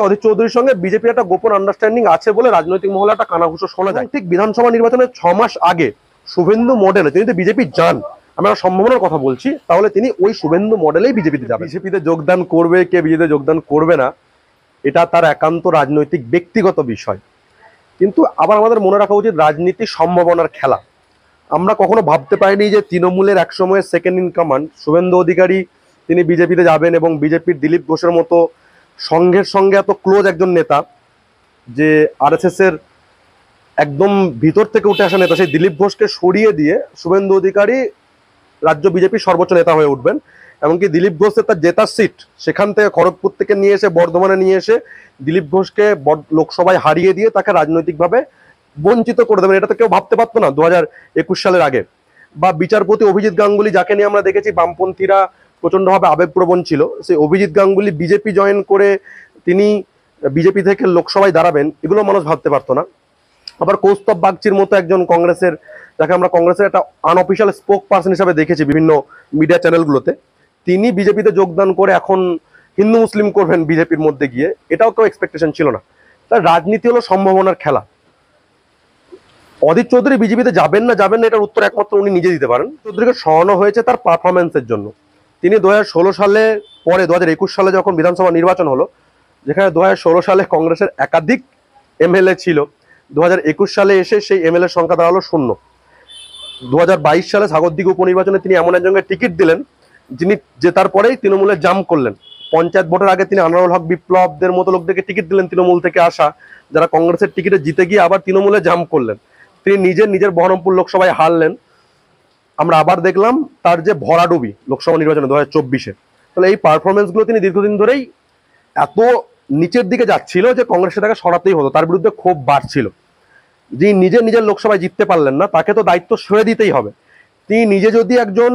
অধীর চৌধুরীর সঙ্গে বিজেপির একটা গোপন আন্ডারস্ট্যান্ডিং আছে বলে রাজনৈতিক মহলে একটা কানাঘুষো শোনা যায়। ঠিক বিধানসভা নির্বাচনের 6 মাস আগে শুভেন্দু মডেলে তিনি যদি বিজেপি যান, আমরা সম্ভাবনার কথা বলছি, তাহলে তিনি ওই শুভেন্দু মডেলেই বিজেপিতে যাবেন। বিজেপিতে যোগদান করবে কে বিজেপিতে যোগদান করবে না, এটা তার একান্ত রাজনৈতিক ব্যক্তিগত বিষয়। কিন্তু আবার আমাদের মনে রাখা উচিত, রাজনীতি সম্ভাবনার খেলা। আমরা কখনো ভাবতে পারিনি যে তৃণমূলের একসময় second in command Suvendu Adhikari তিনি বিজেপিতে যাবেন, এবং বিজেপির দিলীপ ঘোষের মতো সংঘের সঙ্গে এত ক্লোজ একজন নেতা, যে আরএসএস এর একদম ভিতর থেকে উঠে আসা নেতা, সেই দিলীপ ঘোষকে সরিয়ে দিয়ে শুভেন্দু অধিকারী রাজ্য বিজেপির সর্বোচ্চ নেতা হয়ে উঠবেন। এমনকি দিলীপ ঘোষের তার জেতার সিট সেখান থেকে খড়গপুর থেকে নিয়ে এসে বর্ধমানে নিয়ে এসে দিলীপ ঘোষকে লোকসভায় হারিয়ে দিয়ে তাকে রাজনৈতিকভাবে বঞ্চিত করে দেবেন। এটা তো কেউ ভাবতে পারতো না 2021 সালের আগে। বা বিচারপতি অভিজিৎ গাঙ্গুলি, যাকে নিয়ে আমরা দেখেছি বামপন্থীরা প্রচন্ডভাবে আবেগপ্রবণ ছিল, সেই অভিজিৎ গাঙ্গুলি বিজেপি জয়েন করে তিনি বিজেপি থেকে লোকসভায় দাঁড়াবেন, এগুলো মানুষ ভাবতে পারতো না। আবার কৌস্তব বাগচির মতো একজন কংগ্রেসের, যাকে আমরা কংগ্রেসের একটা আনঅফিসিয়াল স্পোক পার্সন হিসাবে দেখেছি বিভিন্ন মিডিয়া চ্যানেলগুলোতে, তিনি বিজেপিতে যোগদান করে এখন হিন্দু মুসলিম করবেন বিজেপির মধ্যে গিয়ে, এটাও কেউ এক্সপেকটেশন ছিল না। তার রাজনীতি হলো সম্ভাবনার খেলা। অধীর চৌধুরী বিজেপিতে যাবেন না এটার উত্তর একমাত্র উনি নিজে দিতে পারেন। চৌধুরীকে সরানো হয়েছে তার পারফরমেন্সের জন্য। তিনি 2016 সালে পরে 2021 সালে যখন বিধানসভা নির্বাচন হলো, যেখানে 2016 সালে কংগ্রেসের একাধিক এমএলএ ছিল, 2021 সালে এসে সেই এমএলএ সংখ্যা দাঁড়ালো 0। 2022 সালে সাগরদিঘি উপনির্বাচনে তিনি এমন একজনকে টিকিট দিলেন যিনি জেতার পরেই তৃণমূলে জাম করলেন। পঞ্চায়েত ভোটের আগে তিনি আনোয়ারুল হক বিপ্লবদের মতো লোকদেরকে টিকিট দিলেন তৃণমূল থেকে আসা, যারা কংগ্রেসের টিকিটে জিতে গিয়ে আবার তৃণমূলে জাম করলেন। তিনি নিজের বহরমপুর লোকসভায় হারলেন। আমরা আবার দেখলাম তার যে ভরাডুবি লোকসভা নির্বাচনে 2024-এ। তাহলে এই পারফরমেন্সগুলো তিনি দীর্ঘদিন ধরেই এত নিচের দিকে যাচ্ছিল যে কংগ্রেসে তাকে সরাতেই হতো, তার বিরুদ্ধে ক্ষোভ বাড়ছিল। যিনি নিজের লোকসভায় জিততে পারলেন না, তাকে তো দায়িত্ব সরে দিতেই হবে। তিনি নিজে যদি একজন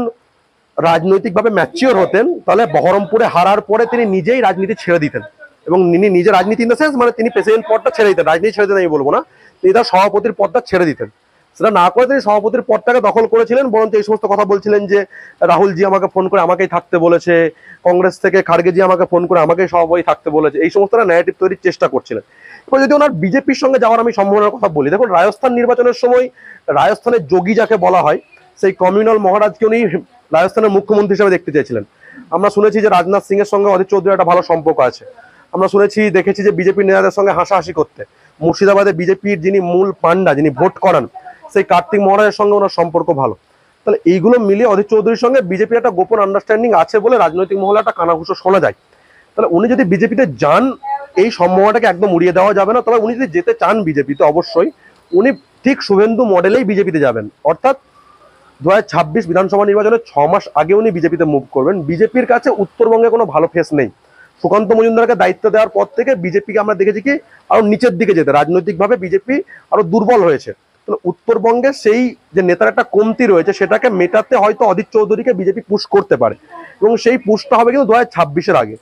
রাজনৈতিকভাবে ম্যাচিওর হতেন, তাহলে বহরমপুরে হারার পরে তিনি নিজেই রাজনীতি ছেড়ে দিতেন, এবং নিজে রাজনীতি ইন দ্য সেন্স মানে তিনি প্রেসিডেন্ট পদটা ছেড়ে দিতেন, রাজনীতি ছেড়ে দিতেন আমি বলবো না, তিনি তার সভাপতির পদটা ছেড়ে দিতেন। সেটা না করে তিনি সভাপতির পদটাকে দখল করেছিলেন, বরঞ্চ এই সমস্ত কথা বলছিলেন যে রাহুলজি আমাকে ফোন করে আমাকেই থাকতে বলেছে, কংগ্রেস থেকে খার্গেজি আমাকে ফোন করে আমাকেই সভাপতি থাকতে বলেছে, এই সমস্ত ন্যারেটিভ তৈরির চেষ্টা করছিলেন। এবার যদি ওনার বিজেপির সঙ্গে যাওয়ার আমি সম্ভাবনার কথা বলি, দেখুন রাজস্থান নির্বাচনের সময় রাজস্থানের যোগী যাকে বলা হয়, সেই কমিউনাল মহারাজকে উনি রাজস্থানের মুখ্যমন্ত্রী হিসেবে দেখতে চেয়েছিলেন। আমরা শুনেছি যে রাজনাথ সিং এর সঙ্গে অধীর চৌধুরীর একটা ভালো সম্পর্ক আছে। আমরা দেখেছি যে বিজেপির নেতাদের সঙ্গে হাসাহাসি করতে। মুর্শিদাবাদে বিজেপির যিনি মূল পান্ডা, যিনি ভোট করান, সেই কার্তিক মহারাজের সঙ্গে ওনার সম্পর্ক ভালো। তাহলে এইগুলো মিলিয়ে অধীর চৌধুরীর সঙ্গে বিজেপির একটা গোপন আন্ডারস্ট্যান্ডিং আছে বলে রাজনৈতিক মহলে একটা কানাঘুষো শোনা যায়। তাহলে উনি যদি বিজেপিতে যান, এই সম্ভাবনাটাকে একদম উড়িয়ে দেওয়া যাবে না। তবে উনি যদি যেতে চান বিজেপিতে, অবশ্যই উনি ঠিক শুভেন্দু মডেলেই বিজেপিতে যাবেন, অর্থাৎ 2026 বিধানসভা নির্বাচনের 6 মাস আগে উনি বিজেপিতে মুভ করবেন। বিজেপির কাছে উত্তরবঙ্গে কোনো ভালো ফেস নেই। সুকান্ত মজুমদারকে দায়িত্ব দেওয়ার পর থেকে বিজেপিকে আমরা দেখেছি কি আরো নিচের দিকে যেতে, রাজনৈতিকভাবে বিজেপি আরো দুর্বল হয়েছে। উত্তরবঙ্গে সেই যে নেতার একটা কমতি রয়েছে, সেটাকে মেটাতে হয়তো অধীর চৌধুরীকে বিজেপি পুশ করতে পারে, এবং সেই পুশটা হবে কিন্তু 2026-এর আগে।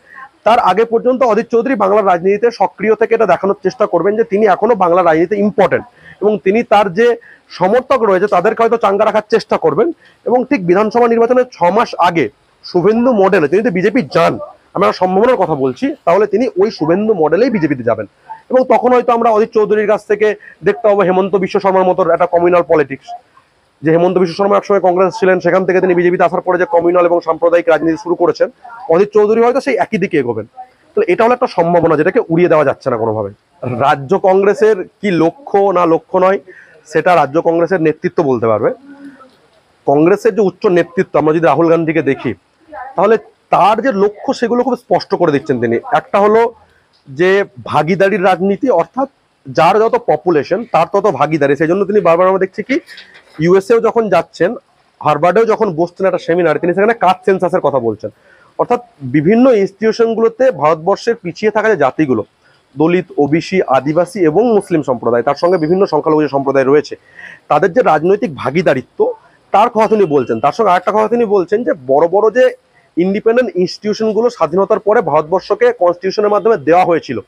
তার আগে পর্যন্ত অধীর চৌধুরী বাংলার রাজনীতিতে সক্রিয় থেকে এটা দেখানোর চেষ্টা করবেন যে তিনি এখনো বাংলার রাজনীতিতে ইম্পর্টেন্ট, এবং তিনি তার যে সমর্থক রয়েছে তাদেরকে হয়তো চাঙ্গা রাখার চেষ্টা করবেন। এবং ঠিক বিধানসভা নির্বাচনের 6 মাস আগে শুভেন্দু মডেলে তিনি যদি বিজেপি যান, আমরা সম্ভাবনার কথা বলছি, তাহলে তিনি ওই শুভেন্দু মডেলেই বিজেপিতে যাবেন। এবং তখন হয়তো আমরা অধীর চৌধুরীর কাছ থেকে দেখতে পাবো হেমন্ত বিশ্ব শর্মার মতো একটা কমিউনাল পলিটিক্স। যে হেমন্ত বিশ্ব শর্মা একসময় কংগ্রেস ছিলেন, সেখান থেকে তিনি বিজেপিতে আসার পরে যে কমিউনাল এবং সাম্প্রদায়িক রাজনীতি শুরু করেছেন, অধীর চৌধুরী হয়তো সেই একই দিকে এগোবেন। তো এটা হলো একটা সম্ভাবনা, যেটাকে উড়িয়ে দেওয়া যাচ্ছে না কোনোভাবে। রাজ্য কংগ্রেসের কি লক্ষ্য না লক্ষ্য নয়, সেটা রাজ্য কংগ্রেসের নেতৃত্ব বলতে পারবে। কংগ্রেসের যে উচ্চ নেতৃত্ব, আমরা যদি রাহুল গান্ধীকে দেখি, তাহলে তার যে লক্ষ্য সেগুলো খুব স্পষ্ট করে দিচ্ছেন তিনি। একটা হলো যে ভাগিদারির রাজনীতি, অর্থাৎ যার যত পপুলেশন তার তত ভাগিদারি। সেই জন্য তিনি বারবার আমরা দেখছি কি ইউএসএও যখন যাচ্ছেন, হার্ভার্ডেও যখন বসছেন একটা সেমিনারে, তিনি সেখানে কাস্ট সেন্সাসের কথা বলছেন। অর্থাৎ বিভিন্ন ইনস্টিটিউশনগুলোতে ভারতবর্ষের পিছিয়ে থাকা যে জাতিগুলো, দলিত, ওবিসি, আদিবাসী এবং মুসলিম সম্প্রদায়, তার সঙ্গে বিভিন্ন সংখ্যালঘু যে সম্প্রদায় রয়েছে, তাদের যে রাজনৈতিক ভাগিদারিত্ব, তার কথা তিনি বলছেন। তার সঙ্গে আরেকটা কথা তিনি বলছেন যে বড় বড় যে ইন্ডিপেন্ডেন্ট ইনস্টিটিউশনগুলো স্বাধীনতার পরে ভারতবর্ষকে কনস্টিটিউশনের মাধ্যমে দেওয়া হয়েছিল,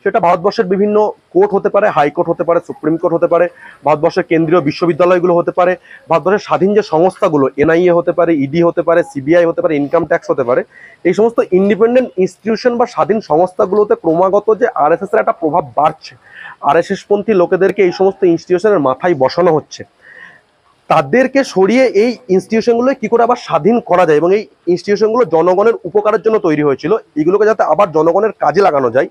সেটা ভারতবর্ষের বিভিন্ন কোর্ট হতে পারে, হাইকোর্ট হতে পারে, সুপ্রিম কোর্ট হতে পারে, ভারতবর্ষের কেন্দ্রীয় বিশ্ববিদ্যালয়গুলো হতে পারে, ভারতবর্ষের স্বাধীন যে সংস্থাগুলো এনআইএ হতে পারে, ইডি হতে পারে, সিবিআই হতে পারে, ইনকাম ট্যাক্স হতে পারে, এই সমস্ত ইন্ডিপেন্ডেন্ট ইনস্টিটিউশন বা স্বাধীন সংস্থাগুলোতে ক্রমাগত যে আরএসএস এর একটা প্রভাব বাড়ছে, আরএসএস পন্থী লোকেদেরকে এই সমস্ত ইনস্টিটিউশনের মাথায় বসানো হচ্ছে, তাদেরকে সরিয়ে এই ইনস্টিটিউশনগুলো কি করে আবার স্বাধীন করা যায় এবং এই ইনস্টিটিউশনগুলো জনগণের উপকারের জন্য তৈরি হয়েছিল, এগুলোকে যাতে আবার জনগণের কাজে লাগানো যায়,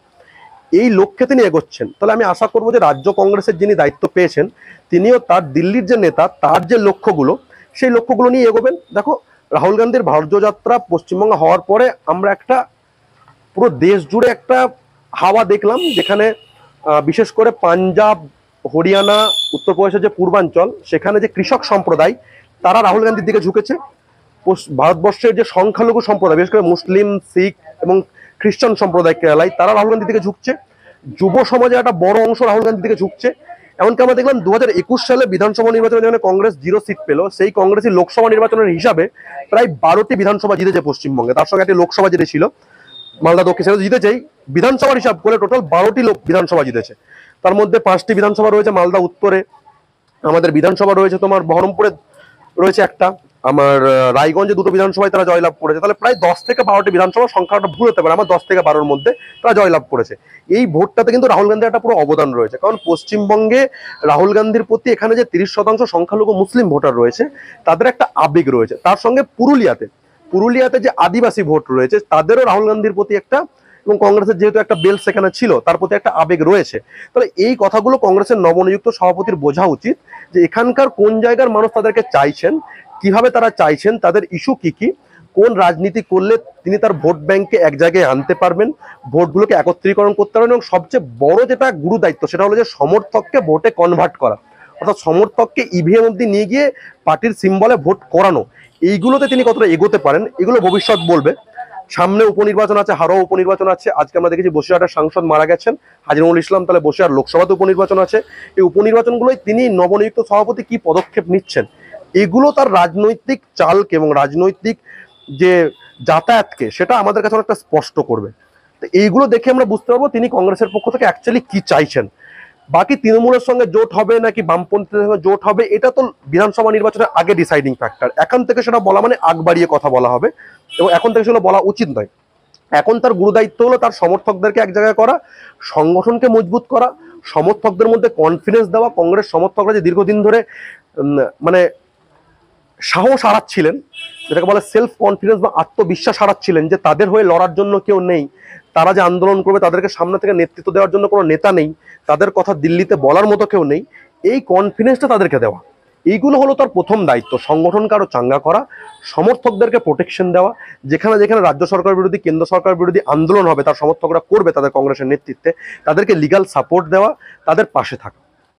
এই লক্ষ্যে তিনি এগোচ্ছেন। তাহলে আমি আশা করবো যে রাজ্য কংগ্রেসের যিনি দায়িত্ব পেয়েছেন তিনিও তার দিল্লির যে নেতা তার যে লক্ষ্যগুলো সেই লক্ষ্যগুলো নিয়ে এগোবেন। দেখো, রাহুল গান্ধীর ভারত যাত্রা পশ্চিমবঙ্গে হওয়ার পরে আমরা একটা পুরো দেশ জুড়ে একটা হাওয়া দেখলাম, যেখানে বিশেষ করে পাঞ্জাব, হরিয়ানা, উত্তরপ্রদেশের যে পূর্বাঞ্চল সেখানে যে কৃষক সম্প্রদায় তারা রাহুল গান্ধীর দিকে ঝুঁকেছে। ভারতবর্ষের যে সংখ্যালঘু সম্প্রদায় বিশেষ করে মুসলিম, শিখ এবং খ্রিস্টান সম্প্রদায় কেরালায় তারা রাহুল গান্ধীর দিকে ঝুঁকছে। যুব সমাজের একটা বড় অংশ রাহুল গান্ধীর দিকে ঝুঁকছে। এমনকি আমরা দেখলাম 2021 সালে বিধানসভা নির্বাচনে যেখানে কংগ্রেস 0 সিট পেল, সেই কংগ্রেসই লোকসভা নির্বাচনের হিসাবে প্রায় 12টি বিধানসভা জিতেছে পশ্চিমবঙ্গে, তার সঙ্গে একটি লোকসভা জিতেছিল মালদা দক্ষিণ, সেটা জিতেছেই। বিধানসভার হিসাব করে টোটাল 12টি বিধানসভা জিতেছে, তার মধ্যে 5টি বিধানসভা রয়েছে মালদা উত্তরে, আমাদের বিধানসভা রয়েছে তোমার বহরমপুরে রয়েছে একটা, আমার রায়গঞ্জে 2টো বিধানসভায় তারা জয়লাভ করেছে। তাহলে প্রায় 10 থেকে 12টি বিধানসভা, সংখ্যাটা ভুল হতে পারে, আমার 10 থেকে 12-র মধ্যে তারা জয়লাভ করেছে। এই ভোটটাতে কিন্তু রাহুল গান্ধীর একটা পুরো অবদান রয়েছে, কারণ পশ্চিমবঙ্গে রাহুল গান্ধীর প্রতি এখানে যে 30% সংখ্যালঘু মুসলিম ভোটার রয়েছে তাদের একটা আবেগ রয়েছে। তার সঙ্গে পুরুলিয়াতে যে আদিবাসী ভোট রয়েছে তাদেরও রাহুল গান্ধীর প্রতি একটা, এবং কংগ্রেসের যেহেতু একটা বেল সেখানে ছিল তার প্রতি একটা আবেগ রয়েছে। তাহলে এই কথাগুলো কংগ্রেসের নবনিযুক্ত সভাপতির বোঝা উচিত যে এখানকার কোন জায়গার মানুষ তাদেরকে চাইছেন, কিভাবে তারা চাইছেন, তাদের ইস্যু কি কি, কোন রাজনীতি করলে তিনি তার ভোট ব্যাংককে এক জায়গায় আনতে পারবেন, ভোটগুলোকে একত্রীকরণ করতে পারবেন, এবং সবচেয়ে বড় যেটা গুরু দায়িত্ব সেটা হলো যে সমর্থককে ভোটে কনভার্ট করা, অর্থাৎ সমর্থককে ইভিএম অব্দি নিয়ে গিয়ে পার্টির সিম্বলে ভোট করানো। এইগুলোতে তিনি কতটা এগোতে পারেন এগুলো ভবিষ্যৎ বলবে। সামনে উপনির্বাচন আছে, হারোয়া উপনির্বাচন আছে, আজকে আমরা দেখেছি বসিরহাটের সাংসদ মারা গেছেন হাজিরুল ইসলাম, তাহলে বসিরহাট লোকসভাতে উপনির্বাচন আছে। এই উপনির্বাচনগুলোই তিনি নবনিযুক্ত সভাপতি কি পদক্ষেপ নিচ্ছেন এগুলো তার রাজনৈতিক চালকে এবং রাজনৈতিক যে যাতায়াতকে সেটা আমাদের কাছে অনেকটা স্পষ্ট করবে। তো এইগুলো দেখে আমরা বুঝতে পারবো তিনি কংগ্রেসের পক্ষ থেকে অ্যাকচুয়ালি কি চাইছেন। বাকি তৃণমূলের সঙ্গে জোট হবে নাকি বামপন্থীদের সঙ্গে জোট হবে এটা তো বিধানসভা নির্বাচনের আগে ডিসাইডিং ফ্যাক্টর, এখন থেকে সেটা বলা মানে আগ বাড়িয়ে কথা বলা হবে, এবং এখন থেকে সেগুলো বলা উচিত নয়। এখন তার গুরু দায়িত্ব হলো তার সমর্থকদেরকে এক জায়গায় করা, সংগঠনকে মজবুত করা, সমর্থকদের মধ্যে কনফিডেন্স দেওয়া। কংগ্রেস সমর্থকরা যে দীর্ঘদিন ধরে মানে সাহস হারাচ্ছিলেন, যেটাকে বলে সেলফ কনফিডেন্স বা আত্মবিশ্বাস হারাচ্ছিলেন, যে তাদের হয়ে লড়ার জন্য কেউ নেই, তারা যে আন্দোলন করবে তাদেরকে সামনে থেকে নেতৃত্ব দেওয়ার জন্য কোনো নেতা নেই, তাদের কথা দিল্লিতে বলার মতো কেউ নেই, এই কনফিডেন্সটা তাদেরকে দেওয়া, এইগুলো হলো তার প্রথম দায়িত্ব। সংগঠনকে আরো চাঙ্গা করা, সমর্থকদেরকে প্রোটেকশন দেওয়া, যেখানে যেখানে রাজ্য সরকার বিরোধী, কেন্দ্র সরকার বিরোধী আন্দোলন হবে তার সমর্থকরা করবে তাদের কংগ্রেসের নেতৃত্বে, তাদেরকে লিগাল সাপোর্ট দেওয়া, তাদের পাশে থাকা।